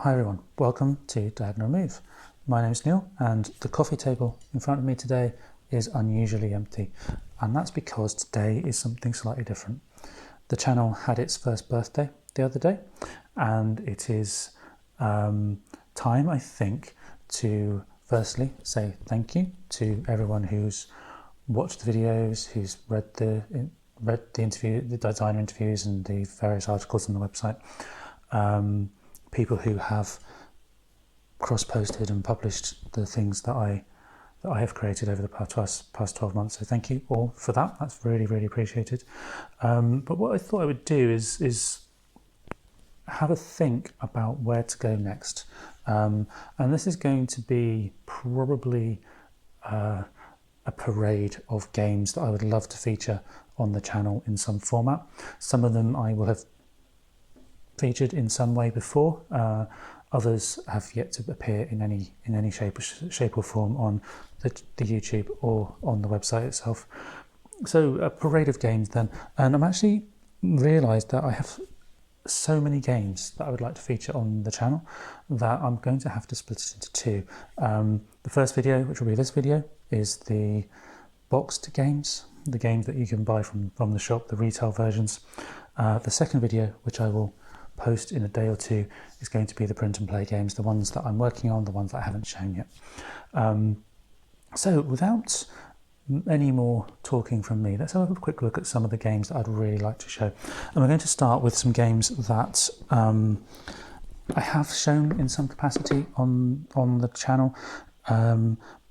Hi everyone, welcome to Diagonal Move. My name is Neil and the coffee table in front of me today is unusually empty, and that's because today is something slightly different. The channel had its first birthday the other day, and it is time, I think, to firstly say thank you to everyone who's watched the videos, who's read the interview, the designer interviews and the various articles on the website. People who have cross-posted and published the things that I have created over the past 12 months. So thank you all for that. That's really, really appreciated. But what I thought I would do is have a think about where to go next. And this is going to be probably a parade of games that I would love to feature on the channel in some format. Some of them I will have featured in some way before. Others have yet to appear in any shape or form on the YouTube or on the website itself. So a parade of games then, and I'm actually realised that I have so many games that I would like to feature on the channel that I'm going to have to split it into two. The first video, which will be this video, is the boxed games, the games that you can buy from the shop, the retail versions. The second video, which I will post in a day or two, is going to be the print and play games, the ones that I'm working on, the ones that I haven't shown yet. So without any more talking from me, let's have a quick look at some of the games that I'd really like to show. And we're going to start with some games that I have shown in some capacity on the channel,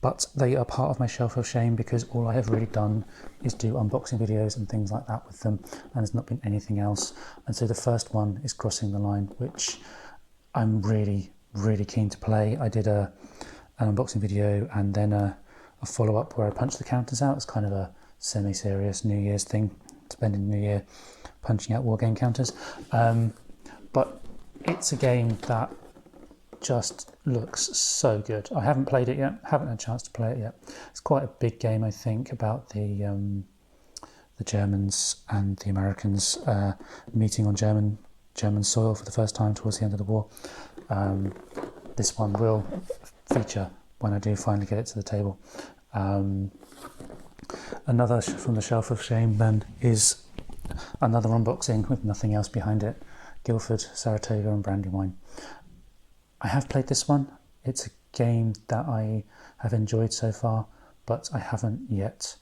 but they are part of my shelf of shame because all I have really done is do unboxing videos and things like that with them, and there's not been anything else. And so the first one is Crossing the Line, which I'm really, really keen to play. I did an unboxing video and then a follow-up where I punched the counters out. It's kind of a semi-serious New Year's thing, spending New Year punching out war game counters. But it's a game that just looks so good. I haven't played it yet, haven't had a chance to play it yet. It's quite a big game, I think, about the Germans and the Americans meeting on German soil for the first time towards the end of the war. This one will feature when I do finally get it to the table. Another from the shelf of shame then is another unboxing with nothing else behind it, Guildford, Saratoga and Brandywine. I have played this one. It's a game that I have enjoyed so far, but I haven't yet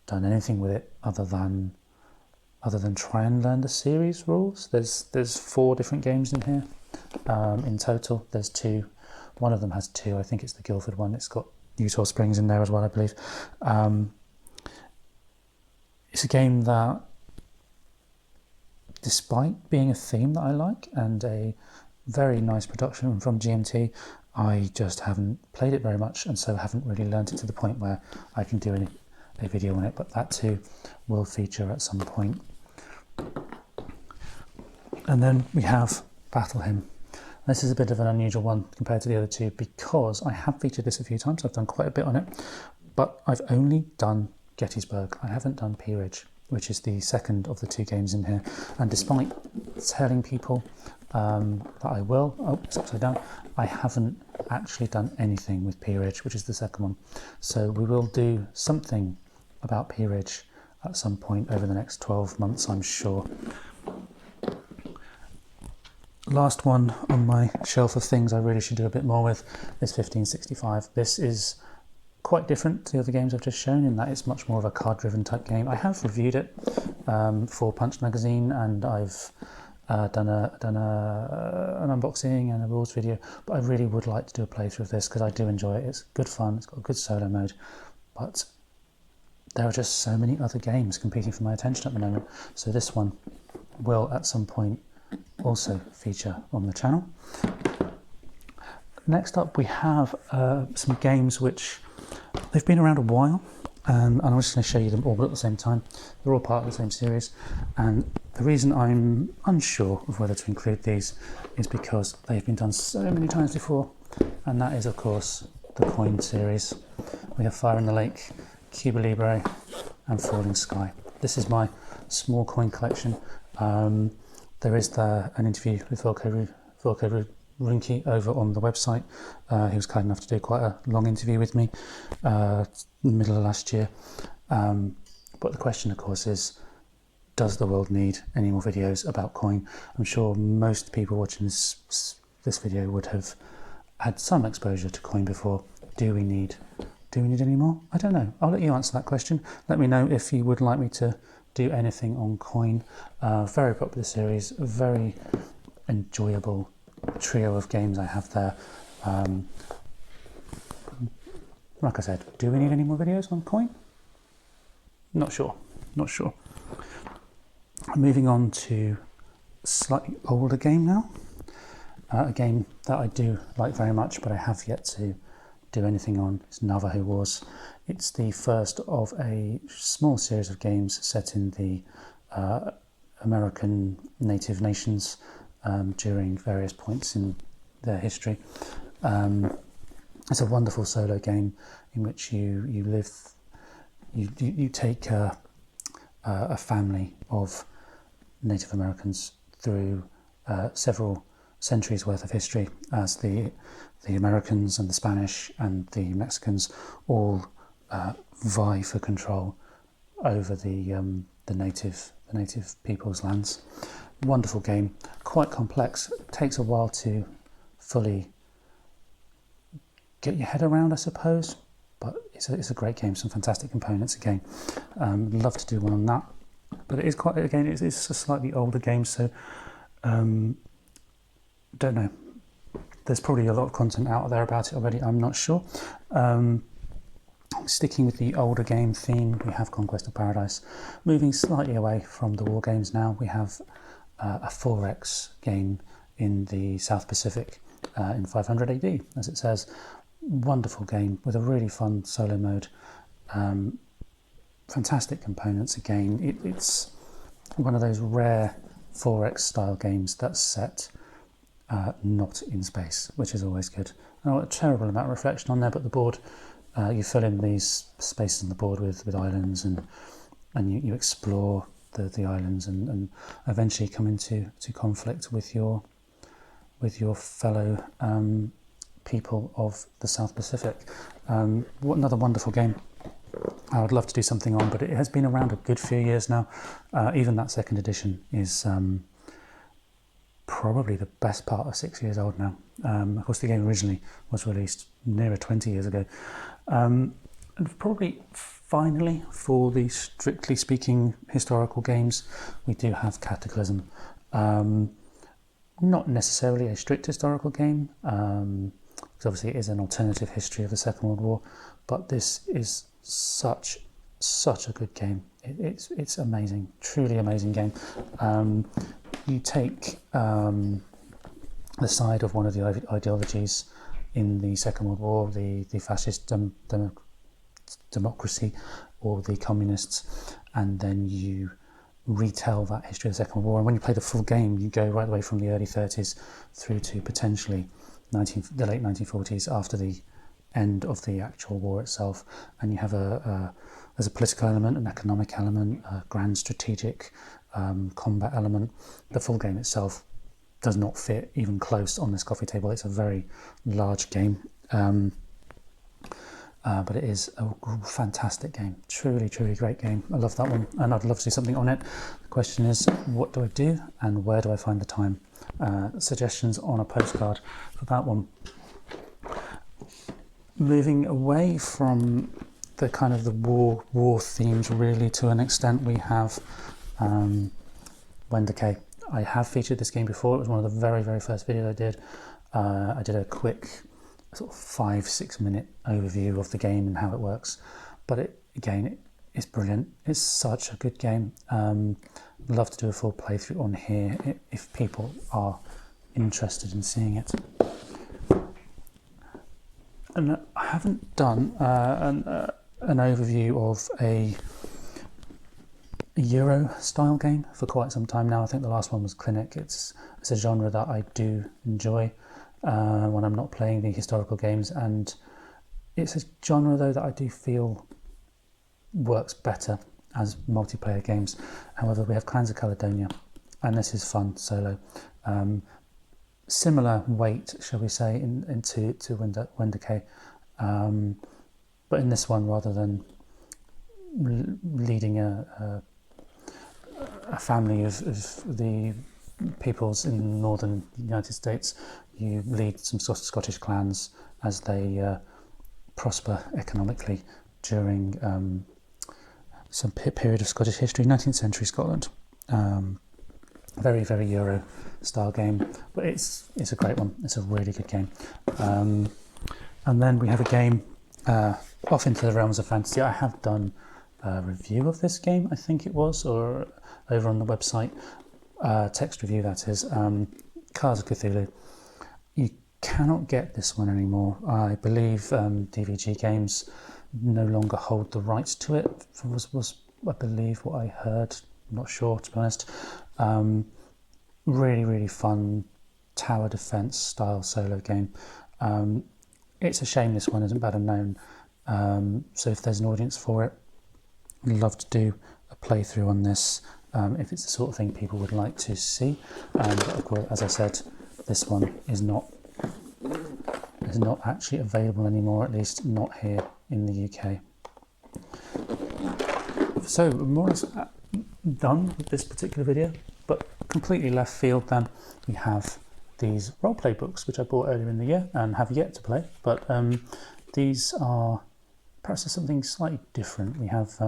done anything with it other than try and learn the series rules. There's 4 different games in here. In total, there's 2. One of them has 2. I think it's the Guildford one. It's got Eutaw Springs in there as well, I believe. It's a game that, despite being a theme that I like and a very nice production from GMT, I just haven't played it very much, and so haven't really learnt it to the point where I can do a video on it, but that too will feature at some point. And then we have Battle Hymn. This is a bit of an unusual one compared to the other two because I have featured this a few times. I've done quite a bit on it, but I've only done Gettysburg. I haven't done Peerage, which is the second of the 2 games in here. And despite telling people that I will, oh, it's upside down, I haven't actually done anything with Peerage, which is the second one. So we will do something about Peerage at some point over the next 12 months, I'm sure. Last one on my shelf of things I really should do a bit more with is 1565. This is quite different to the other games I've just shown in that it's much more of a card-driven type game. I have reviewed it for Punch magazine, and I've done an unboxing and a rules video, but I really would like to do a playthrough of this because I do enjoy it. It's good fun, it's got a good solo mode, but there are just so many other games competing for my attention at the moment, so this one will at some point also feature on the channel. Next up we have some games which they've been around a while, and I'm just going to show you them all at the same time. They're all part of the same series, and the reason I'm unsure of whether to include these is because they've been done so many times before, and that is of course the Coin series. We have Fire in the Lake, Cuba Libre and Falling Sky. This is my small coin collection. There is an interview with Volko Runke over on the website. He was kind enough to do quite a long interview with me in the middle of last year. But the question, of course, is, does the world need any more videos about Coin? I'm sure most people watching this video would have had some exposure to Coin before. Do we need any more? I don't know. I'll let you answer that question. Let me know if you would like me to do anything on Coin. Very popular series, very enjoyable trio of games I have there. Like I said, do we need any more videos on Coin? Not sure. Moving on to a slightly older game now. A game that I do like very much, but I have yet to do anything on. It's Navajo Wars. It's the first of a small series of games set in the American Native nations during various points in their history. It's a wonderful solo game in which you take a family of Native Americans through several centuries worth of history as the Americans and the Spanish and the Mexicans all vie for control over the native people's lands. Wonderful game, quite complex. It takes a while to fully get your head around, I suppose, but it's a great game. Some fantastic components again. Love to do one on that, but it is quite, again, it's a slightly older game, so don't know. There's probably a lot of content out there about it already. I'm not sure. Sticking with the older game theme, we have Conquest of Paradise. Moving slightly away from the war games now, we have a 4X game in the South Pacific in 500 AD, as it says. Wonderful game with a really fun solo mode. Fantastic components again. It's one of those rare 4X style games that's set not in space, which is always good. A terrible amount of reflection on there, but the board, you fill in these spaces on the board with islands, and you explore the islands and eventually come into conflict with your fellow people of the South Pacific. Another wonderful game. I would love to do something on, but it has been around a good few years now. Even that second edition is probably the best part of 6 years old now. Of course, the game originally was released nearer 20 years ago. And probably finally, for the strictly speaking historical games, we do have Cataclysm. Not necessarily a strict historical game, because obviously it is an alternative history of the Second World War, but this is such a good game. It's amazing, truly amazing game. You take the side of one of the ideologies in the Second World War, the fascist democracy, or the communists, and then you retell that history of the Second World War. And when you play the full game, you go right away from the early 30s through to potentially the late 1940s, after the end of the actual war itself. And you have there's a political element, an economic element, a grand strategic combat element. The full game itself does not fit even close on this coffee table. It's a very large game, but it is a fantastic game. Truly great game. I love that one, and I'd love to do something on it. The question is, what do I do and where do I find the time? Suggestions on a postcard for that one. Moving away from the kind of the war themes, really, to an extent, we have Wendake. I have featured this game before. It was one of the very first videos I did. I did a quick sort of 5-6 minute overview of the game and how it works, but it's brilliant. It's such a good game. Love to do a full playthrough on here if people are interested in seeing it. And I haven't done an overview of a Euro style game for quite some time now. I think the last one was Clinic. It's a genre that I do enjoy when I'm not playing the historical games, and it's a genre though that I do feel works better as multiplayer games. However, we have Clans of Caledonia, and this is fun solo. similar weight, shall we say, into Wenderke, but in this one, rather than leading a family of the peoples in northern United States, you lead some Scottish clans as they prosper economically during some period of Scottish history, 19th century Scotland. Very, very Euro style game, but it's a great one. It's a really good game. And then we have a game off into the realms of fantasy. I have done a review of this game, I think it was, or over on the website, text review that is, Cards of Cthulhu. You cannot get this one anymore. I believe DVG Games no longer hold the rights to it, was I believe what I heard. I'm not sure, to be honest. Really, really fun tower defense style solo game. It's a shame this one isn't better known. So if there's an audience for it, I'd love to do a playthrough on this if it's the sort of thing people would like to see. But of course, as I said, this one is not actually available anymore, at least not here in the UK. So more or less done with this particular video, but completely left field then. We have these roleplay books which I bought earlier in the year and have yet to play, but these are perhaps something slightly different. We have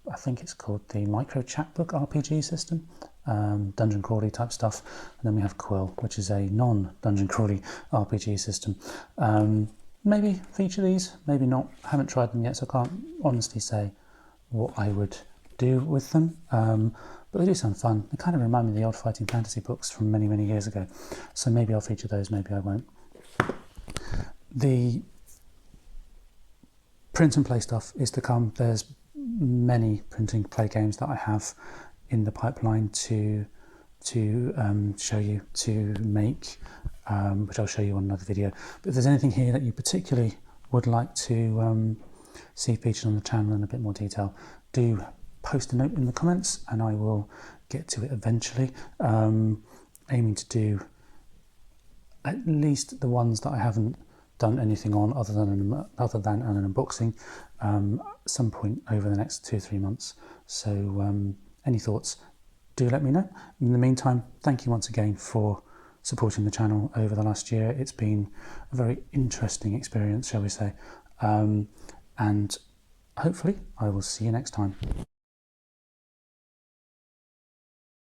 I think it's called the Micro Chapbook RPG system, dungeon crawly type stuff, and then we have Quill, which is a non-dungeon crawly RPG system. Maybe feature these, maybe not. I haven't tried them yet, so I can't honestly say what I would do with them, but they do sound fun. They kind of remind me of the old Fighting Fantasy books from many, many years ago, so maybe I'll feature those, maybe I won't. The print and play stuff is to come. There's many print and play games that I have in the pipeline to show you, to make, which I'll show you on another video. But if there's anything here that you particularly would like to see featured on the channel in a bit more detail, do post a note in the comments and I will get to it eventually. Aiming to do at least the ones that I haven't done anything on other than an unboxing some point over the next 2-3 months. So any thoughts, do let me know. In the meantime, thank you once again for supporting the channel over the last year. It's been a very interesting experience, shall we say, and hopefully I will see you next time.